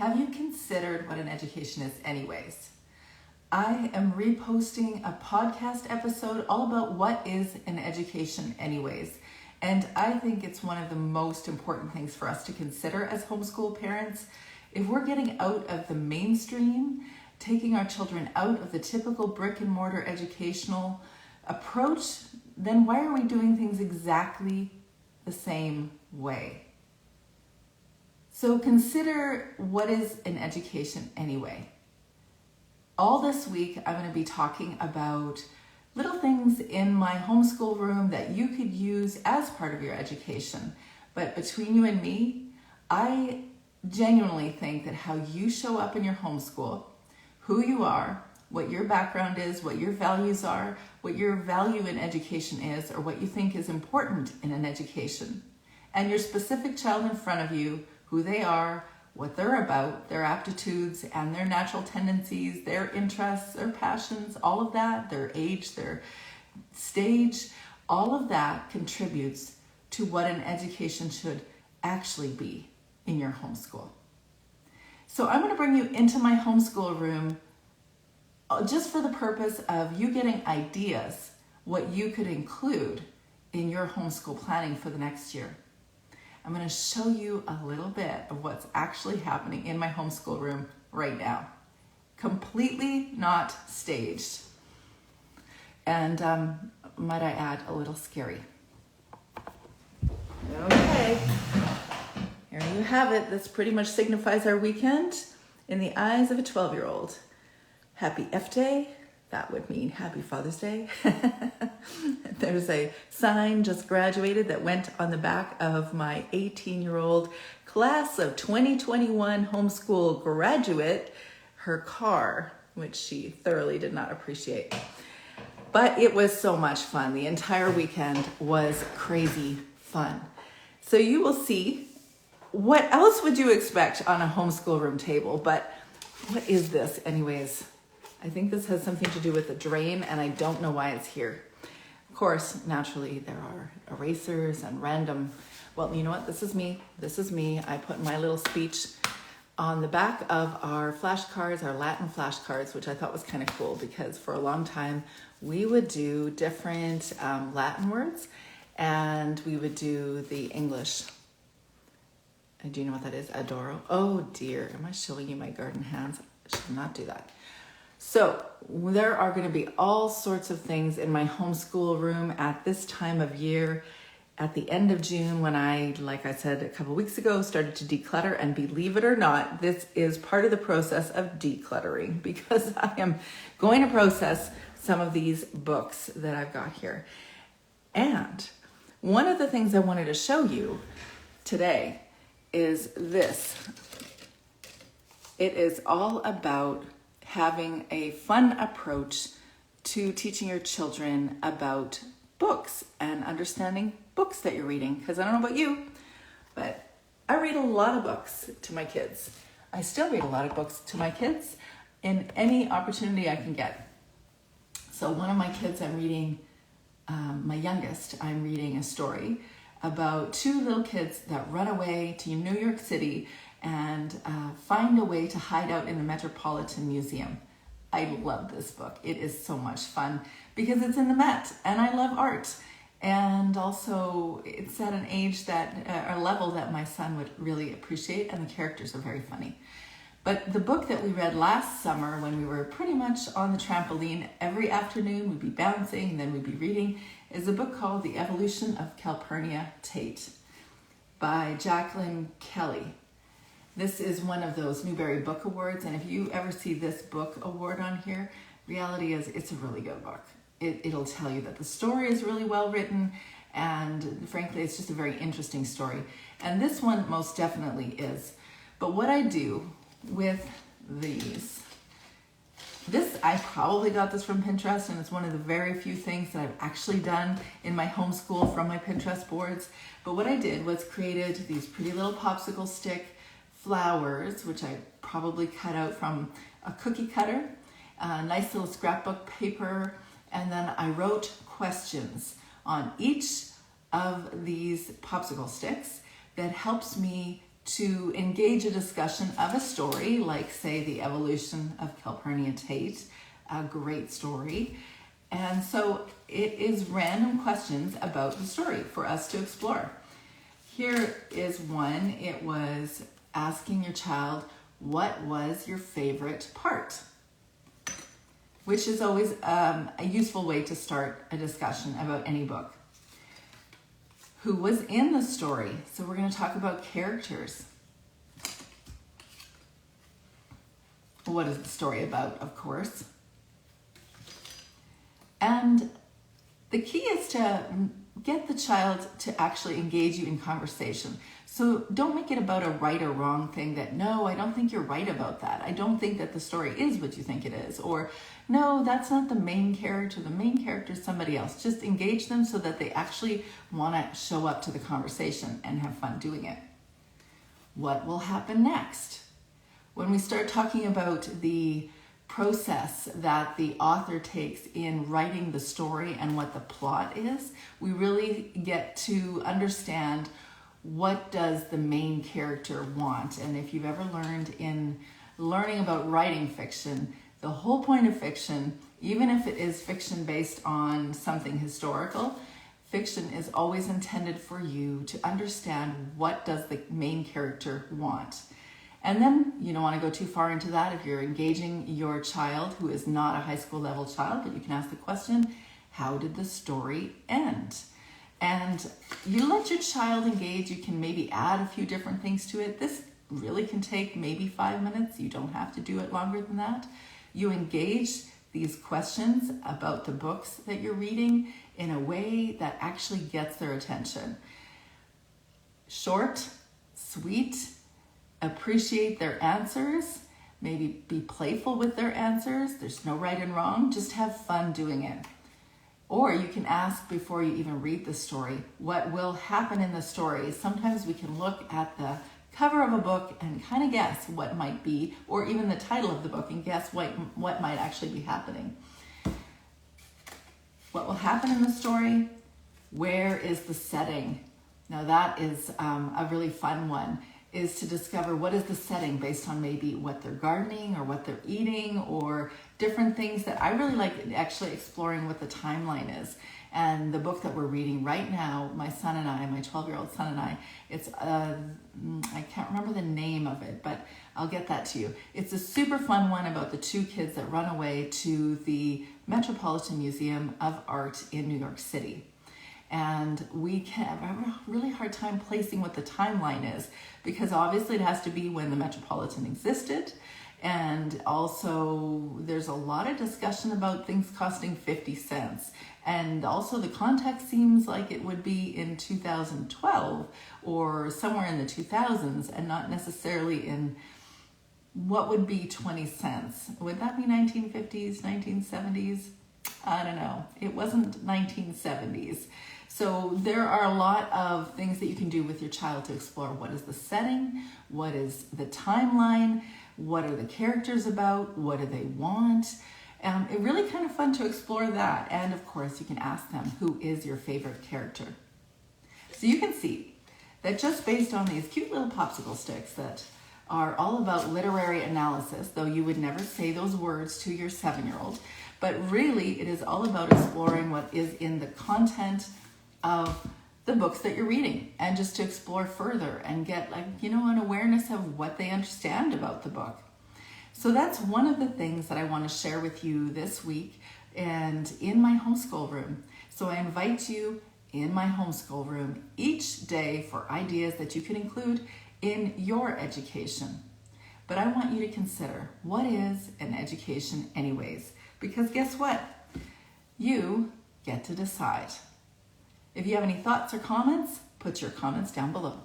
Have you considered what an education is anyways? I am reposting a podcast episode all about what is an education anyways. And I think it's one of the most important things for us to consider as homeschool parents. If we're getting out of the mainstream, taking our children out of the typical brick and mortar educational approach, then why are we doing things exactly the same way? So consider, what is an education anyway? All this week, I'm going to be talking about little things in my homeschool room that you could use as part of your education. But between you and me, I genuinely think that how you show up in your homeschool, who you are, what your background is, what your values are, what your value in education is, or what you think is important in an education, and your specific child in front of you, who they are, what they're about, their aptitudes and their natural tendencies, their interests, their passions, all of that, their age, their stage, all of that contributes to what an education should actually be in your homeschool. So I'm going to bring you into my homeschool room just for the purpose of you getting ideas what you could include in your homeschool planning for the next year. I'm going to show you a little bit of what's actually happening in my homeschool room right now. Completely not staged. And might I add, a little scary. Okay, here you have it. This pretty much signifies our weekend in the eyes of a 12-year-old. Happy F Day. That would mean Happy Father's Day. There's a sign, just graduated, that went on the back of my 18-year-old class of 2021 homeschool graduate, her car, which she thoroughly did not appreciate. But it was so much fun. The entire weekend was crazy fun. So you will see, what else would you expect on a homeschool room table? But what is this anyways? I think this has something to do with the drain, and I don't know why it's here. Of course, naturally, there are erasers and random, well, you know what? This is me. I put my little speech on the back of our flashcards, our Latin flashcards, which I thought was kind of cool because for a long time, we would do different Latin words, and we would do the English. Do you know what that is? Adoro. Oh dear, am I showing you my garden hands? I should not do that. So there are going to be all sorts of things in my homeschool room at this time of year, at the end of June, when I, like I said a couple weeks ago, started to declutter. And believe it or not, this is part of the process of decluttering, because I am going to process some of these books that I've got here. And one of the things I wanted to show you today is this. It is all about having a fun approach to teaching your children about books and understanding books that you're reading. Because I don't know about you, but I read a lot of books to my kids. I still read a lot of books to my kids in any opportunity I can get. So one of my kids, I'm reading, my youngest, I'm reading a story about two little kids that run away to New York City and find a way to hide out in the Metropolitan Museum. I love this book. It is so much fun because it's in the Met, and I love art. And also it's at an age that, a level that my son would really appreciate, and the characters are very funny. But the book that we read last summer, when we were pretty much on the trampoline every afternoon, we'd be bouncing and then we'd be reading, is a book called The Evolution of Calpurnia Tate by Jacqueline Kelly. This is one of those Newbery Book Awards, and if you ever see this book award on here, reality is it's a really good book. It'll tell you that the story is really well written, and frankly, it's just a very interesting story. And this one most definitely is. But what I do with these, I probably got this from Pinterest, and it's one of the very few things that I've actually done in my homeschool from my Pinterest boards. But what I did was created these pretty little popsicle stick flowers, which I probably cut out from a cookie cutter, a nice little scrapbook paper, and then I wrote questions on each of these popsicle sticks that helps me to engage a discussion of a story, like say the evolution of Calpurnia Tate, a great story. And so it is random questions about the story for us to explore. Here is one. It was asking your child, what was your favorite part? Which is always a useful way to start a discussion about any book. Who was in the story? So we're going to talk about characters. What is the story about, of course? And the key is to get the child to actually engage you in conversation. So don't make it about a right or wrong thing that, no, I don't think you're right about that. I don't think that the story is what you think it is. Or, no, that's not the main character. The main character is somebody else. Just engage them so that they actually want to show up to the conversation and have fun doing it. What will happen next? When we start talking about the process that the author takes in writing the story and what the plot is, we really get to understand what does the main character want. And if you've ever learned in learning about writing fiction, the whole point of fiction, even if it is fiction based on something historical, fiction is always intended for you to understand what does the main character want. And then you don't want to go too far into that if you're engaging your child who is not a high school level child, but you can ask the question, how did the story end? And you let your child engage. You can maybe add a few different things to it. This really can take maybe 5 minutes. You don't have to do it longer than that. You engage these questions about the books that you're reading in a way that actually gets their attention. Short, sweet, appreciate their answers, maybe be playful with their answers. There's no right and wrong, just have fun doing it. Or you can ask before you even read the story, what will happen in the story? Sometimes we can look at the cover of a book and kind of guess what might be, or even the title of the book and guess what might actually be happening. What will happen in the story? Where is the setting? Now that is a really fun one, is to discover what is the setting based on maybe what they're gardening or what they're eating or different things that I really like actually exploring what the timeline is. And the book that we're reading right now, my son and I, my 12-year-old son and I, it's, I can't remember the name of it, but I'll get that to you. It's a super fun one about the two kids that run away to the Metropolitan Museum of Art in New York City. And we can have a really hard time placing what the timeline is, because obviously it has to be when the Metropolitan existed. And also there's a lot of discussion about things costing 50 cents. And also the context seems like it would be in 2012 or somewhere in the 2000s and not necessarily in what would be 20 cents. Would that be 1950s, 1970s? I don't know. It wasn't 1970s. So there are a lot of things that you can do with your child to explore. What is the setting? What is the timeline? What are the characters about? What do they want? It's really kind of fun to explore that. And of course, you can ask them, who is your favorite character? So you can see that just based on these cute little popsicle sticks that are all about literary analysis, though you would never say those words to your 7-year-old, but really it is all about exploring what is in the content of the books that you're reading, and just to explore further and get an awareness of what they understand about the book. So that's one of the things that I want to share with you this week and in my homeschool room. So I invite you in my homeschool room each day for ideas that you can include in your education. But I want you to consider, what is an education anyways? Because guess what? You get to decide. If you have any thoughts or comments, put your comments down below.